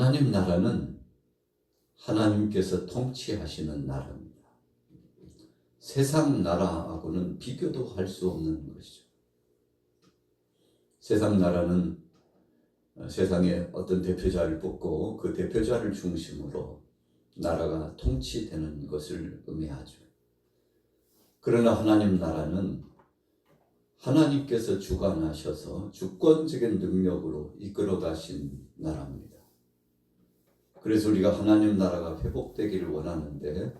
하나님 나라는 하나님께서 통치하시는 나라입니다. 세상 나라하고는 비교도 할 수 없는 것이죠. 세상 나라는 세상에 어떤 대표자를 뽑고 그 대표자를 중심으로 나라가 통치되는 것을 의미하죠. 그러나 하나님 나라는 하나님께서 주관하셔서 주권적인 능력으로 이끌어 가신 나라입니다. 그래서 우리가 하나님 나라가 회복되기를 원하는데,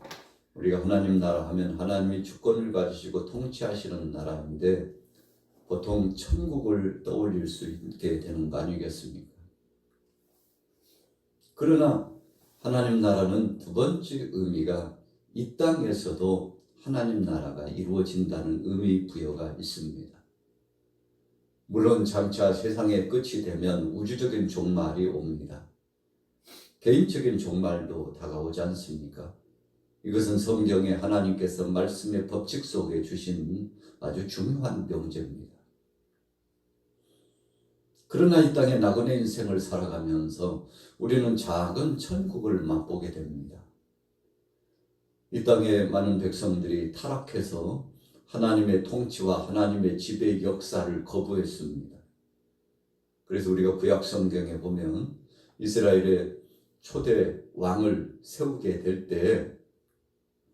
우리가 하나님 나라 하면 하나님이 주권을 가지시고 통치하시는 나라인데 보통 천국을 떠올릴 수 있게 되는 거 아니겠습니까? 그러나 하나님 나라는 두 번째 의미가 이 땅에서도 하나님 나라가 이루어진다는 의미 부여가 있습니다. 물론 장차 세상의 끝이 되면 우주적인 종말이 옵니다. 개인적인 종말도 다가오지 않습니까? 이것은 성경에 하나님께서 말씀의 법칙 속에 주신 아주 중요한 명제입니다. 그러나 이 땅에 나그네 인생을 살아가면서 우리는 작은 천국을 맛보게 됩니다. 이 땅에 많은 백성들이 타락해서 하나님의 통치와 하나님의 지배 역사를 거부했습니다. 그래서 우리가 구약 성경에 보면 이스라엘의 초대 왕을 세우게 될 때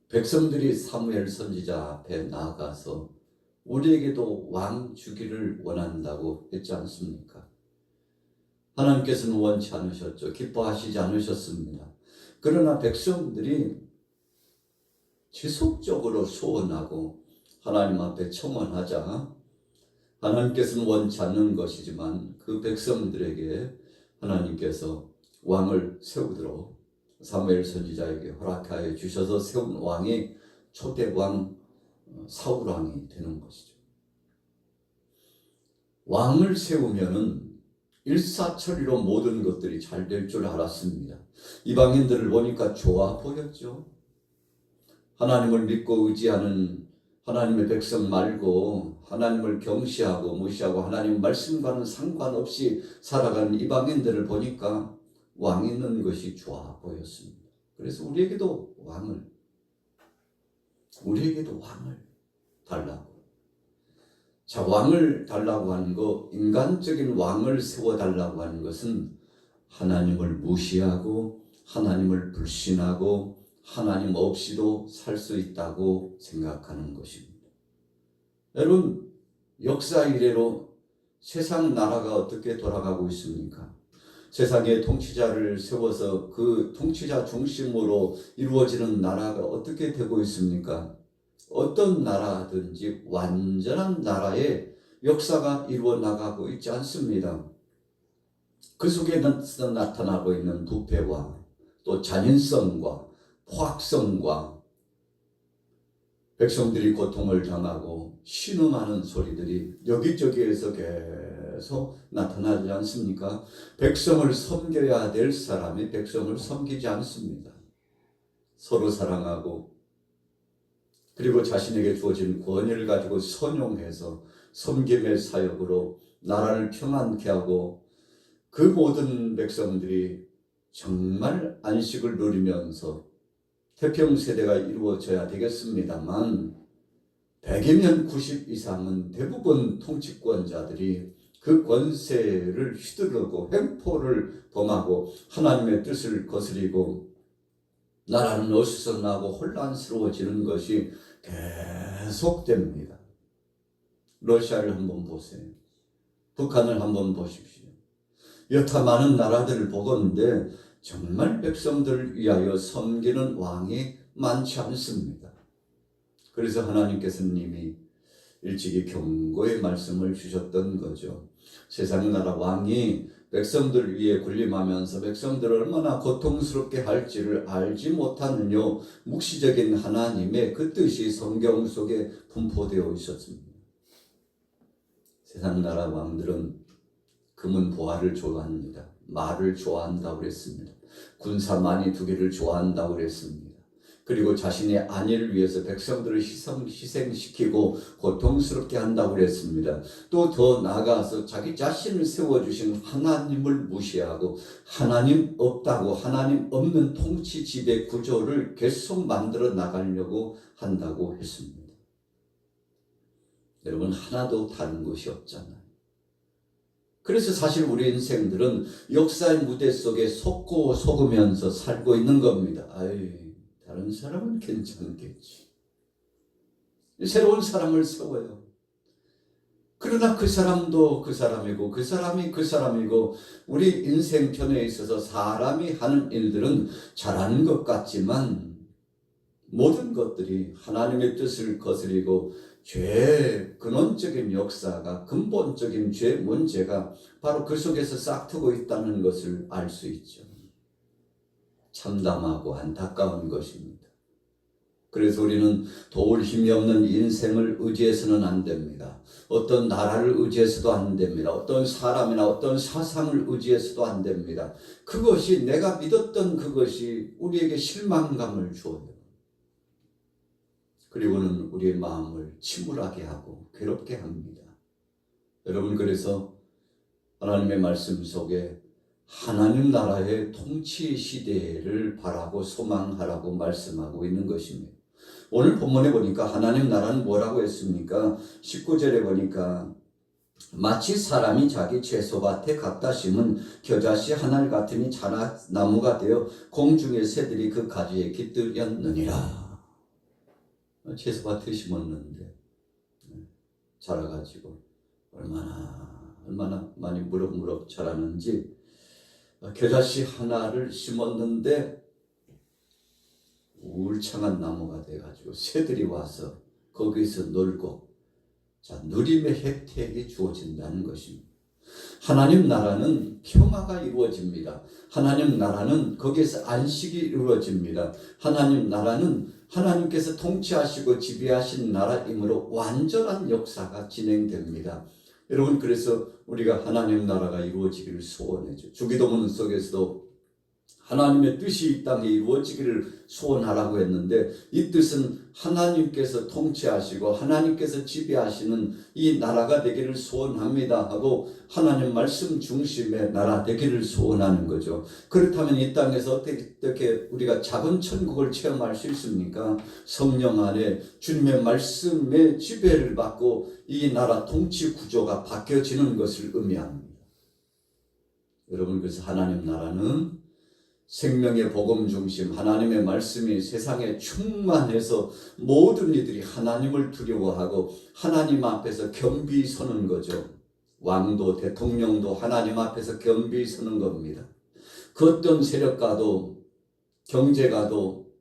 백성들이 사무엘 선지자 앞에 나아가서 우리에게도 왕 주기를 원한다고 했지 않습니까? 하나님께서는 원치 않으셨죠. 기뻐하시지 않으셨습니다. 그러나 백성들이 지속적으로 소원하고 하나님 앞에 청원하자 하나님께서는 원치 않는 것이지만 그 백성들에게 하나님께서 왕을 세우도록 사무엘 선지자에게 허락하여 주셔서 세운 왕이 초대 왕 사울 왕이 되는 것이죠. 왕을 세우면은 일사천리로 모든 것들이 잘 될 줄 알았습니다. 이방인들을 보니까 좋아 보였죠. 하나님을 믿고 의지하는 하나님의 백성 말고 하나님을 경시하고 무시하고 하나님 말씀과는 상관없이 살아가는 이방인들을 보니까 왕이 있는 것이 좋아 보였습니다. 그래서 우리에게도 왕을 달라고. 자, 왕을 달라고 하는 거, 인간적인 왕을 세워달라고 하는 것은 하나님을 무시하고 하나님을 불신하고 하나님 없이도 살 수 있다고 생각하는 것입니다. 여러분, 역사 이래로 세상 나라가 어떻게 돌아가고 있습니까? 세상에 통치자를 세워서 그 통치자 중심으로 이루어지는 나라가 어떻게 되고 있습니까? 어떤 나라든지 완전한 나라의 역사가 이루어 나가고 있지 않습니다. 그 속에 나타나고 있는 부패와 또 잔인성과 포악성과 백성들이 고통을 당하고 신음하는 소리들이 여기저기에서 계속 나타나지 않습니까? 백성을 섬겨야 될 사람이 백성을 섬기지 않습니다. 서로 사랑하고 그리고 자신에게 주어진 권위를 가지고 선용해서 섬김의 사역으로 나라를 평안케 하고 그 모든 백성들이 정말 안식을 누리면서 태평세대가 이루어져야 되겠습니다만 100이면 90 이상은 대부분 통치권자들이 그 권세를 휘두르고 횡포를 범하고 하나님의 뜻을 거스리고 나라는 어수선하고 혼란스러워지는 것이 계속됩니다. 러시아를 한번 보세요. 북한을 한번 보십시오. 여타 많은 나라들을 보건대 정말 백성들을 위하여 섬기는 왕이 많지 않습니다. 그래서 하나님께서는 이미 일찍이 경고의 말씀을 주셨던 거죠. 세상 나라 왕이 백성들을 위해 군림하면서 백성들을 얼마나 고통스럽게 할지를 알지 못하느냐, 묵시적인 하나님의 그 뜻이 성경 속에 분포되어 있었습니다. 세상 나라 왕들은 금은 보화를 좋아합니다. 말을 좋아한다고 그랬습니다. 군사 많이 두기를 좋아한다고 그랬습니다. 그리고 자신의 안위를 위해서 백성들을 희생시키고 고통스럽게 한다고 그랬습니다. 또 더 나아가서 자기 자신을 세워주신 하나님을 무시하고 하나님 없다고 하나님 없는 통치 지배 구조를 계속 만들어 나가려고 한다고 했습니다. 여러분, 하나도 다른 것이 없잖아요. 그래서 사실 우리 인생들은 역사의 무대 속에 속고 속으면서 살고 있는 겁니다. 다른 사람은 괜찮겠지. 새로운 사람을 세워요. 그러나 그 사람도 그 사람이고 그 사람이 그 사람이고 우리 인생편에 있어서 사람이 하는 일들은 잘하는 것 같지만 모든 것들이 하나님의 뜻을 거스리고 죄의 근원적인 역사가 근본적인 죄 문제가 바로 그 속에서 싹트고 있다는 것을 알 수 있죠. 참담하고 안타까운 것입니다. 그래서 우리는 도울 힘이 없는 인생을 의지해서는 안 됩니다. 어떤 나라를 의지해서도 안 됩니다. 어떤 사람이나 어떤 사상을 의지해서도 안 됩니다. 그것이 내가 믿었던 그것이 우리에게 실망감을 주어요. 그리고는 우리의 마음을 침울하게 하고 괴롭게 합니다. 여러분, 그래서 하나님의 말씀 속에 하나님 나라의 통치 시대를 바라고 소망하라고 말씀하고 있는 것입니다. 오늘 본문에 보니까 하나님 나라는 뭐라고 했습니까? 19절에 보니까 마치 사람이 자기 채소밭에 갖다 심은 겨자씨 한 알 같으니 자나무가 되어 공중의 새들이 그 가지에 깃들였느니라. 채소밭에 심었는데 자라가지고 얼마나 많이 무럭무럭 자라는지, 겨자씨 하나를 심었는데 울창한 나무가 돼가지고 새들이 와서 거기서 놀고, 누림의 혜택이 주어진다는 것입니다. 하나님 나라는 평화가 이루어집니다. 하나님 나라는 거기에서 안식이 이루어집니다. 하나님 나라는 하나님께서 통치하시고 지배하신 나라이므로 완전한 역사가 진행됩니다. 여러분, 그래서 우리가 하나님 나라가 이루어지기를 소원해죠. 주기도문 속에서도 하나님의 뜻이 이 땅에 이루어지기를 소원하라고 했는데, 이 뜻은 하나님께서 통치하시고 하나님께서 지배하시는 이 나라가 되기를 소원합니다 하고 하나님 말씀 중심의 나라 되기를 소원하는 거죠. 그렇다면 이 땅에서 어떻게 우리가 작은 천국을 체험할 수 있습니까? 성령 안에 주님의 말씀의 지배를 받고 이 나라 통치 구조가 바뀌어지는 것을 의미합니다. 여러분, 그래서 하나님 나라는 생명의 복음 중심 하나님의 말씀이 세상에 충만해서 모든 이들이 하나님을 두려워하고 하나님 앞에서 겸비히 서는 거죠. 왕도 대통령도 하나님 앞에서 겸비히 서는 겁니다. 그 어떤 세력가도 경제가도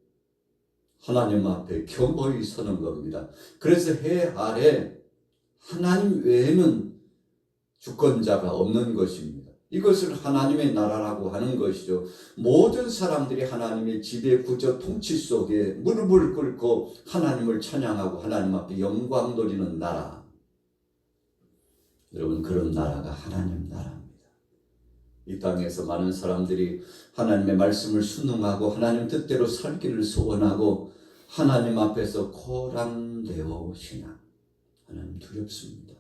하나님 앞에 겸허히 서는 겁니다. 그래서 해 아래 하나님 외에는 주권자가 없는 것입니다. 이것을 하나님의 나라라고 하는 것이죠. 모든 사람들이 하나님의 지배 구조 통치 속에 무릎을 꿇고 하나님을 찬양하고 하나님 앞에 영광 돌리는 나라. 여러분, 그런 나라가 하나님 나라입니다. 이 땅에서 많은 사람들이 하나님의 말씀을 순응하고 하나님 뜻대로 살기를 소원하고 하나님 앞에서 코랑되어 신앙. 하나님 두렵습니다.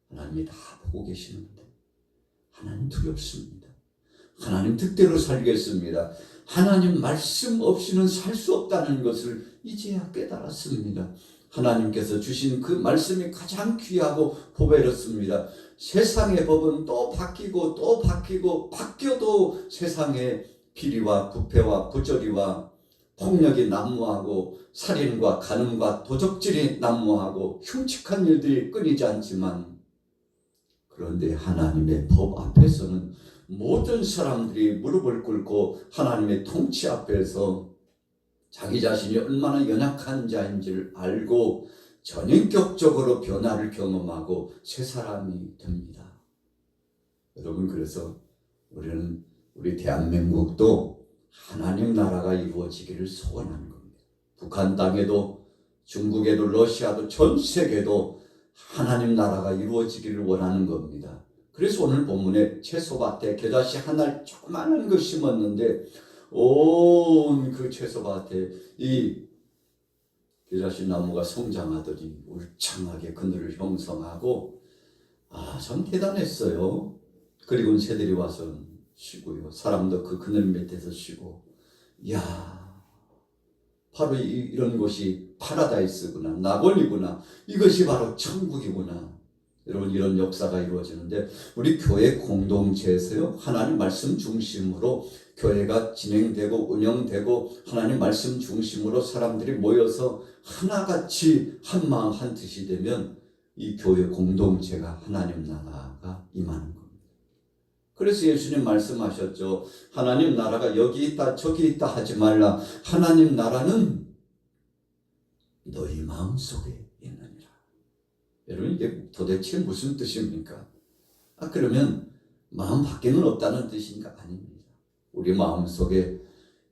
하나님이 다 보고 계시는데 하나님 두렵습니다. 하나님 뜻대로 살겠습니다. 하나님 말씀 없이는 살 수 없다는 것을 이제야 깨달았습니다. 하나님께서 주신 그 말씀이 가장 귀하고 보배롭습니다. 세상의 법은 또 바뀌고 또 바뀌고 바뀌어도 세상의 비리와 부패와 부조리와 폭력이 난무하고 살인과 간음과 도적질이 난무하고 흉측한 일들이 끊이지 않지만, 그런데 하나님의 법 앞에서는 모든 사람들이 무릎을 꿇고 하나님의 통치 앞에서 자기 자신이 얼마나 연약한 자인지를 알고 전인격적으로 변화를 경험하고 새 사람이 됩니다. 여러분, 그래서 우리 대한민국도 하나님 나라가 이루어지기를 소원하는 겁니다. 북한 땅에도 중국에도 러시아도 전 세계도 하나님 나라가 이루어지기를 원하는 겁니다. 그래서 오늘 본문에 채소밭에 겨자씨 한 알 조그마한 거 심었는데 온 그 채소밭에 이 겨자씨 나무가 성장하더니 울창하게 그늘을 형성하고 참 대단했어요. 그리고 새들이 와서 쉬고요. 사람도 그 그늘 밑에서 쉬고. 이야, 바로 이런 곳이 파라다이스구나, 낙원이구나. 이것이 바로 천국이구나. 여러분, 이런 역사가 이루어지는데 우리 교회 공동체에서요, 하나님 말씀 중심으로 교회가 진행되고 운영되고 하나님 말씀 중심으로 사람들이 모여서 하나같이 한 마음 한 뜻이 되면 이 교회 공동체가 하나님 나라가 임하는 겁니다. 그래서 예수님 말씀하셨죠. 하나님 나라가 여기 있다 저기 있다 하지 말라. 하나님 나라는 너희 마음속에 있느니라. 여러분, 이게 도대체 무슨 뜻입니까? 그러면 마음 밖에는 없다는 뜻인가? 아닙니다. 우리 마음속에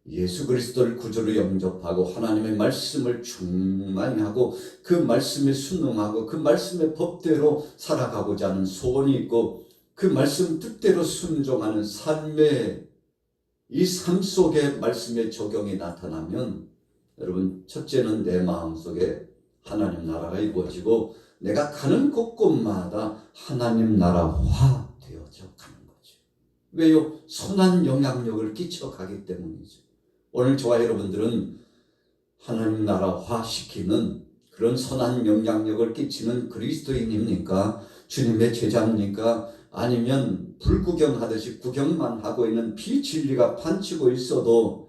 예수 그리스도를 구주로 영접하고 하나님의 말씀을 충만히 하고 그 말씀에 순응하고 그 말씀의 법대로 살아가고자 하는 소원이 있고 그 말씀 뜻대로 순종하는 삶의 이 삶 속에 말씀의 적용이 나타나면 여러분, 첫째는 내 마음속에 하나님 나라가 이루어지고 내가 가는 곳곳마다 하나님 나라화 되어져 가는 거죠. 왜요? 선한 영향력을 끼쳐가기 때문이죠. 오늘 저와 여러분들은 하나님 나라화 시키는 그런 선한 영향력을 끼치는 그리스도인입니까? 주님의 제자입니까? 아니면 불구경하듯이 구경만 하고 있는 비진리가 판치고 있어도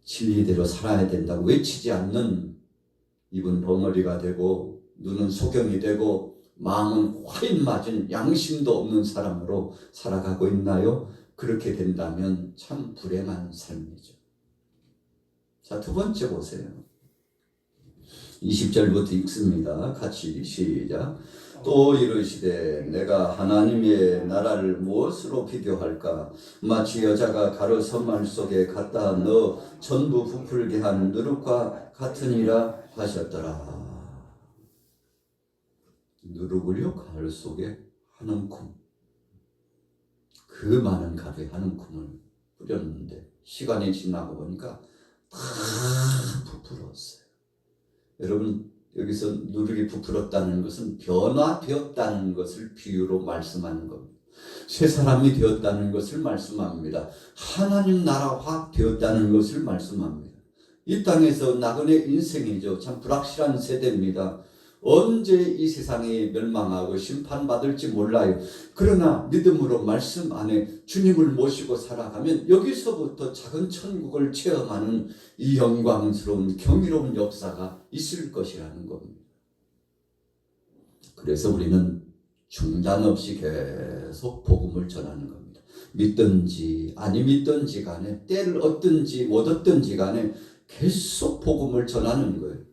진리대로 살아야 된다고 외치지 않는 입은 벙어리가 되고 눈은 소경이 되고 마음은 화인 맞은 양심도 없는 사람으로 살아가고 있나요? 그렇게 된다면 참 불행한 삶이죠. 자, 두 번째 보세요. 20절부터 읽습니다. 같이 시작. 또 이르시되 내가 하나님의 나라를 무엇으로 비교할까? 마치 여자가 가루 선말 속에 갖다 넣어 전부 부풀게 한 누룩과 같으니라 하셨더라. 누룩을요, 가루 속에 한 움큼, 그 많은 가루에 한 움큼을 뿌렸는데 시간이 지나고 보니까 다 부풀었어요. 여러분, 여기서 누룩이 부풀었다는 것은 변화되었다는 것을 비유로 말씀하는 겁니다. 새 사람이 되었다는 것을 말씀합니다. 하나님 나라화 되었다는 것을 말씀합니다. 이 땅에서 나그네 인생이죠. 참 불확실한 세대입니다. 언제 이 세상이 멸망하고 심판받을지 몰라요. 그러나 믿음으로 말씀 안에 주님을 모시고 살아가면 여기서부터 작은 천국을 체험하는 이 영광스러운 경이로운 역사가 있을 것이라는 겁니다. 그래서 우리는 중단 없이 계속 복음을 전하는 겁니다. 믿든지 아니 믿든지 간에, 때를 얻든지 못 얻든지 간에 계속 복음을 전하는 거예요.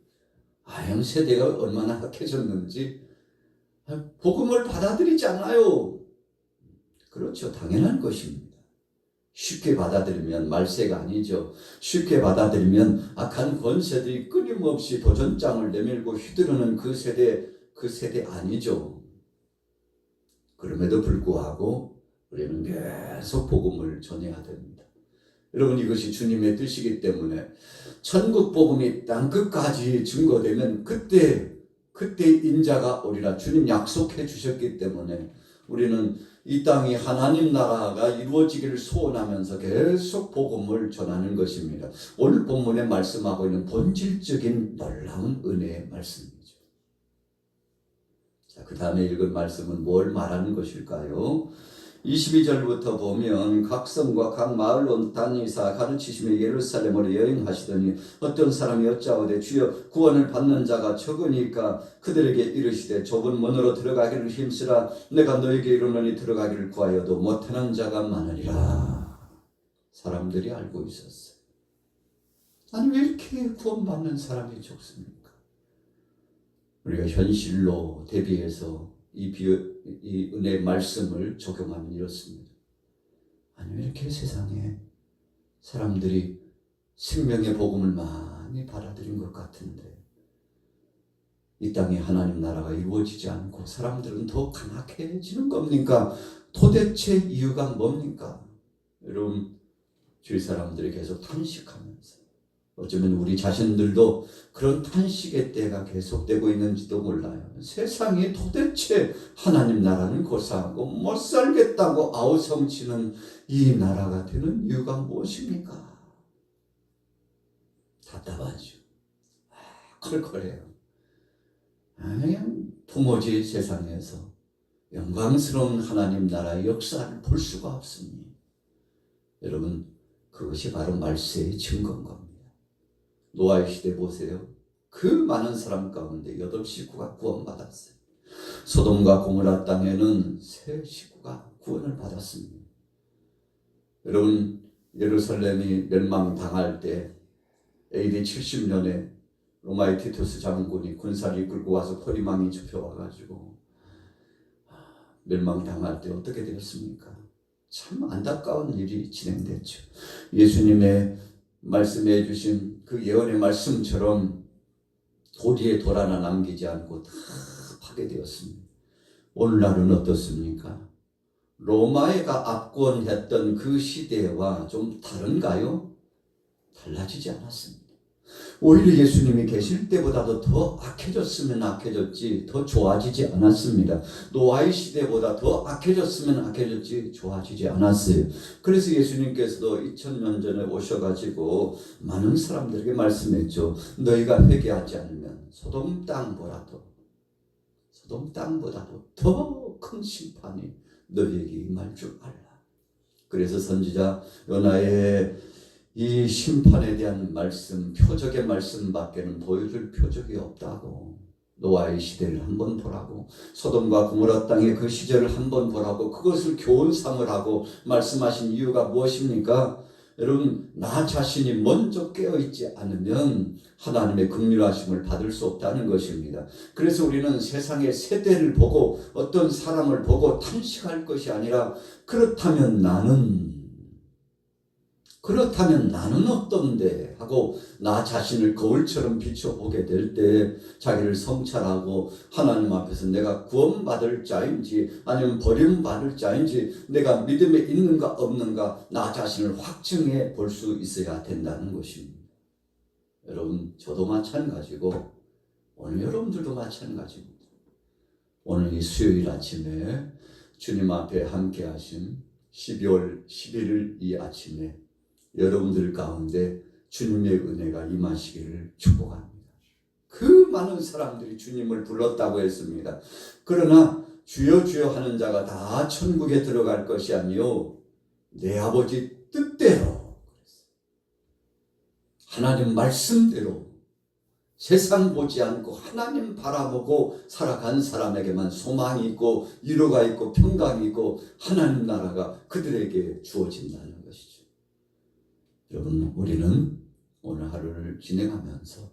형 세대가 얼마나 악해졌는지 복음을 받아들이지 않아요. 그렇죠. 당연한 것입니다. 쉽게 받아들이면 말세가 아니죠. 쉽게 받아들이면 악한 권세들이 끊임없이 도전장을 내밀고 휘두르는 그 세대 아니죠. 그럼에도 불구하고 우리는 계속 복음을 전해야 됩니다. 여러분, 이것이 주님의 뜻이기 때문에 천국 복음이 땅끝까지 증거되면 그때 인자가 오리라 주님 약속해 주셨기 때문에 우리는 이 땅이 하나님 나라가 이루어지기를 소원하면서 계속 복음을 전하는 것입니다. 오늘 본문에 말씀하고 있는 본질적인 놀라운 은혜의 말씀이죠. 자, 그 다음에 읽은 말씀은 뭘 말하는 것일까요? 22절부터 보면 각 성과 각 마을로 다니사 가르치시며 예루살렘으로 여행하시더니 어떤 사람이 여짜오되 주여 구원을 받는 자가 적으니까 그들에게 이르시되 좁은 문으로 들어가기를 힘쓰라. 내가 너에게 이르노니 들어가기를 구하여도 못하는 자가 많으리라. 사람들이 알고 있었어요. 아니, 왜 이렇게 구원받는 사람이 적습니까? 우리가 현실로 대비해서 이 은혜의 말씀을 적용하면 이렇습니다. 아니, 왜 이렇게 세상에 사람들이 생명의 복음을 많이 받아들인 것 같은데 이 땅에 하나님 나라가 이루어지지 않고 사람들은 더 간악해지는 겁니까? 도대체 이유가 뭡니까? 여러분, 주위 사람들이 계속 탄식하면서 어쩌면 우리 자신들도 그런 탄식의 때가 계속되고 있는지도 몰라요. 세상이 도대체 하나님 나라는 고사하고 못 살겠다고 아우성치는 이 나라가 되는 이유가 무엇입니까? 답답하죠. 컬컬해요. 그냥 도무지 세상에서 영광스러운 하나님 나라의 역사를 볼 수가 없습니다. 여러분, 그것이 바로 말세의 증거인 겁니다. 노아의 시대 보세요. 그 많은 사람 가운데 8식구가 구원받았어요. 소돔과 고모라 땅에는 3식구가 구원을 받았습니다. 여러분, 예루살렘이 멸망당할 때 AD 70년에 로마의 티투스 장군이 군사를 이끌고 와서 포리망이 좁혀와가지고 멸망당할 때 어떻게 되었습니까? 참 안타까운 일이 진행됐죠. 예수님의 말씀해 주신 그 예언의 말씀처럼 도리에 돌 하나 남기지 않고 다 파괴되었습니다. 오늘날은 어떻습니까? 로마가 압권했던 그 시대와 좀 다른가요? 달라지지 않았습니다. 오히려 예수님이 계실 때보다도 더 악해졌으면 악해졌지 더 좋아지지 않았습니다. 노아의 시대보다 더 악해졌으면 악해졌지 좋아지지 않았어요. 그래서 예수님께서도 2000년 전에 오셔가지고 많은 사람들에게 말씀했죠. 너희가 회개하지 않으면 소돔 땅보다도 더 큰 심판이 너희에게 임할 줄 알라. 그래서 선지자 요나의 이 심판에 대한 말씀, 표적의 말씀밖에는 보여줄 표적이 없다고. 노아의 시대를 한번 보라고, 소돔과 고모라 땅의 그 시절을 한번 보라고, 그것을 교훈 삼으라고 말씀하신 이유가 무엇입니까? 여러분, 나 자신이 먼저 깨어있지 않으면 하나님의 긍휼하심을 받을 수 없다는 것입니다. 그래서 우리는 세상의 세대를 보고 어떤 사람을 보고 탄식할 것이 아니라 그렇다면 나는 어떤데 하고 나 자신을 거울처럼 비춰보게 될 때 자기를 성찰하고 하나님 앞에서 내가 구원받을 자인지 아니면 버림받을 자인지 내가 믿음에 있는가 없는가 나 자신을 확증해 볼 수 있어야 된다는 것입니다. 여러분, 저도 마찬가지고 오늘 여러분들도 마찬가지입니다. 오늘 이 수요일 아침에 주님 앞에 함께 하신 12월 11일 이 아침에 여러분들 가운데 주님의 은혜가 임하시기를 축복합니다. 그 많은 사람들이 주님을 불렀다고 했습니다. 그러나 주여 주여 하는 자가 다 천국에 들어갈 것이 아니요 내 아버지 뜻대로 하나님 말씀대로 세상 보지 않고 하나님 바라보고 살아간 사람에게만 소망이 있고 위로가 있고 평강이 있고 하나님 나라가 그들에게 주어진다는 것이죠. 여러분, 우리는 오늘 하루를 진행하면서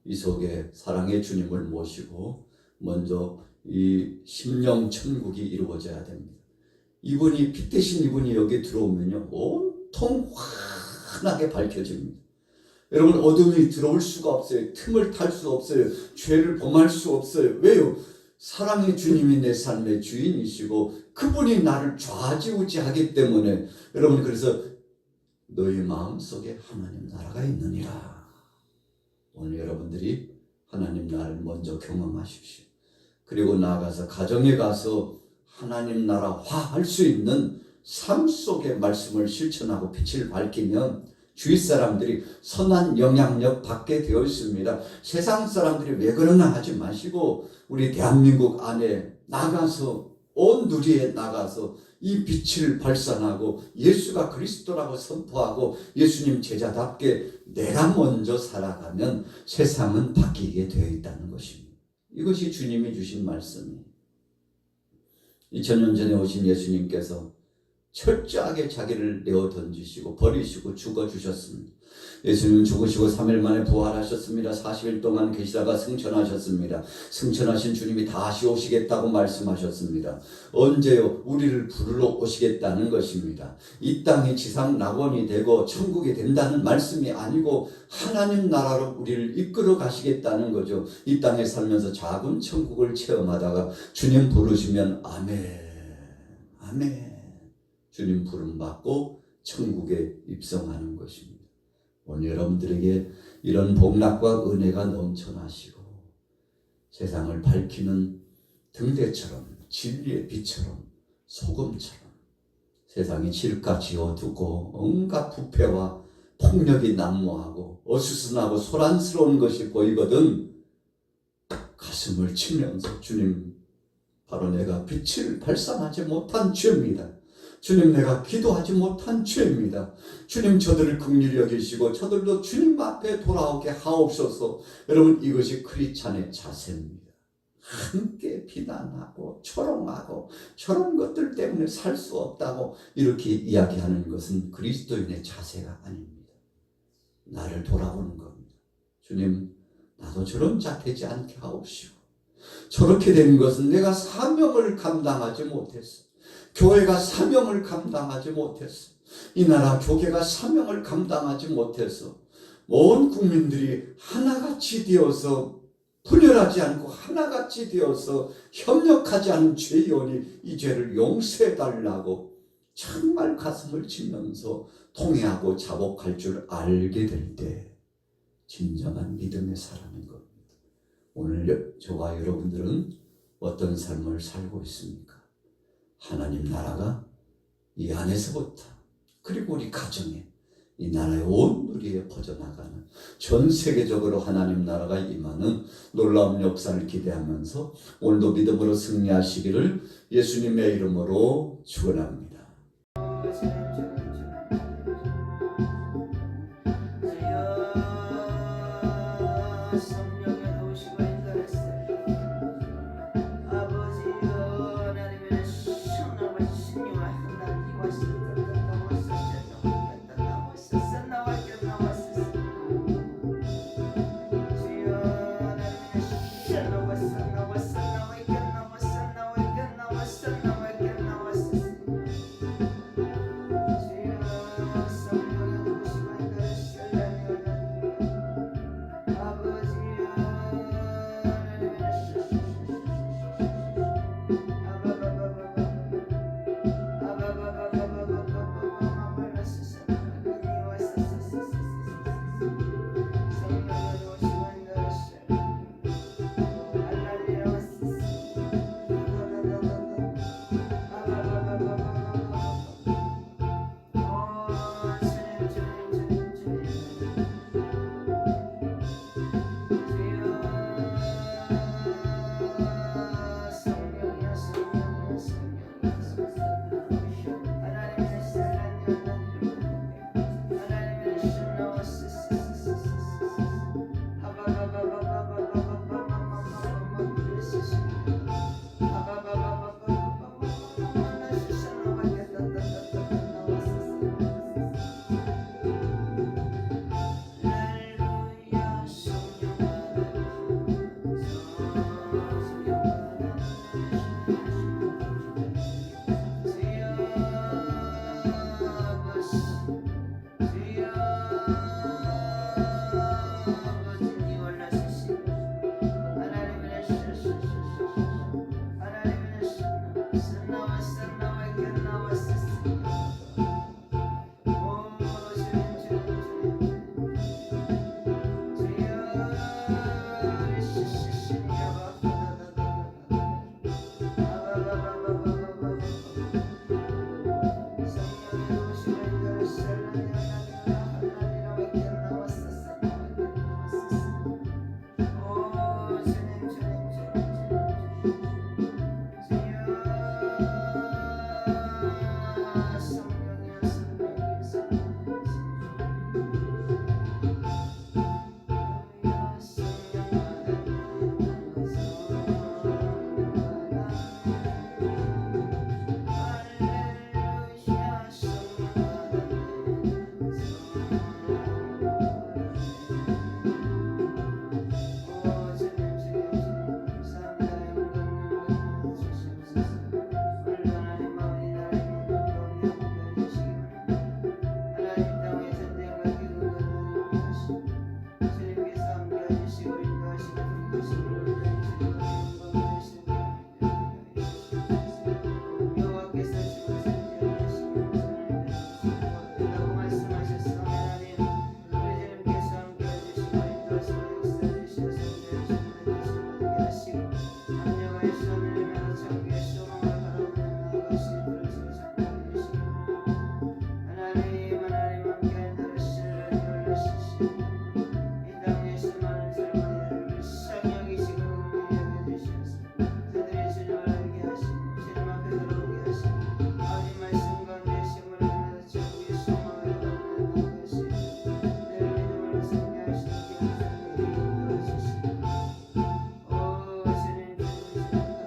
이 속에 사랑의 주님을 모시고 먼저 이 심령 천국이 이루어져야 됩니다. 이분이 빛 대신 이분이 여기 들어오면요 온통 환하게 밝혀집니다. 여러분, 어둠이 들어올 수가 없어요. 틈을 탈 수 없어요. 죄를 범할 수 없어요. 왜요? 사랑의 주님이 내 삶의 주인이시고 그분이 나를 좌지우지하기 때문에 여러분, 그래서 너희 마음속에 하나님 나라가 있느니라. 오늘 여러분들이 하나님 나라를 먼저 경험하십시오. 그리고 나아가서 가정에 가서 하나님 나라화할 수 있는 삶 속의 말씀을 실천하고 빛을 밝히면 주위 사람들이 선한 영향력 받게 되어 있습니다. 세상 사람들이 왜 그러나 하지 마시고 우리 대한민국 안에 나가서 온 누리에 나가서 이 빛을 발산하고 예수가 그리스도라고 선포하고 예수님 제자답게 내가 먼저 살아가면 세상은 바뀌게 되어 있다는 것입니다. 이것이 주님이 주신 말씀이에요. 2000년 전에 오신 예수님께서 철저하게 자기를 내어 던지시고 버리시고 죽어주셨습니다. 예수님은 죽으시고 3일 만에 부활하셨습니다. 40일 동안 계시다가 승천하셨습니다. 승천하신 주님이 다시 오시겠다고 말씀하셨습니다. 언제요? 우리를 부르러 오시겠다는 것입니다. 이 땅이 지상 낙원이 되고 천국이 된다는 말씀이 아니고 하나님 나라로 우리를 이끌어 가시겠다는 거죠. 이 땅에 살면서 작은 천국을 체험하다가 주님 부르시면 아멘, 아멘. 주님 부름 받고 천국에 입성하는 것입니다. 오늘 여러분들에게 이런 복락과 은혜가 넘쳐나시고 세상을 밝히는 등대처럼 진리의 빛처럼 소금처럼 세상이 질까 지어두고 온갖 부패와 폭력이 난무하고 어수선하고 소란스러운 것이 보이거든 가슴을 치면서 주님, 바로 내가 빛을 발산하지 못한 죄입니다. 주님, 내가 기도하지 못한 죄입니다. 주님, 저들을 긍휼히 여기시고 저들도 주님 앞에 돌아오게 하옵소서. 여러분, 이것이 크리스찬의 자세입니다. 함께 비난하고 조롱하고 저런 것들 때문에 살 수 없다고 이렇게 이야기하는 것은 그리스도인의 자세가 아닙니다. 나를 돌아보는 겁니다. 주님, 나도 저런 자 되지 않게 하옵시오. 저렇게 된 것은 내가 사명을 감당하지 못했어. 교회가 사명을 감당하지 못했어. 이 나라 교계가 사명을 감당하지 못했어. 온 국민들이 하나같이 되어서 분열하지 않고 하나같이 되어서 협력하지 않은 죄인이 이 죄를 용서해달라고 정말 가슴을 치면서 통회하고 자복할 줄 알게 될 때 진정한 믿음의 사람인 겁니다. 오늘 저와 여러분들은 어떤 삶을 살고 있습니까? 하나님 나라가 이 안에서부터 그리고 우리 가정에 이 나라의 온 누리에 퍼져나가는 전 세계적으로 하나님 나라가 임하는 놀라운 역사를 기대하면서 오늘도 믿음으로 승리하시기를 예수님의 이름으로 축원합니다.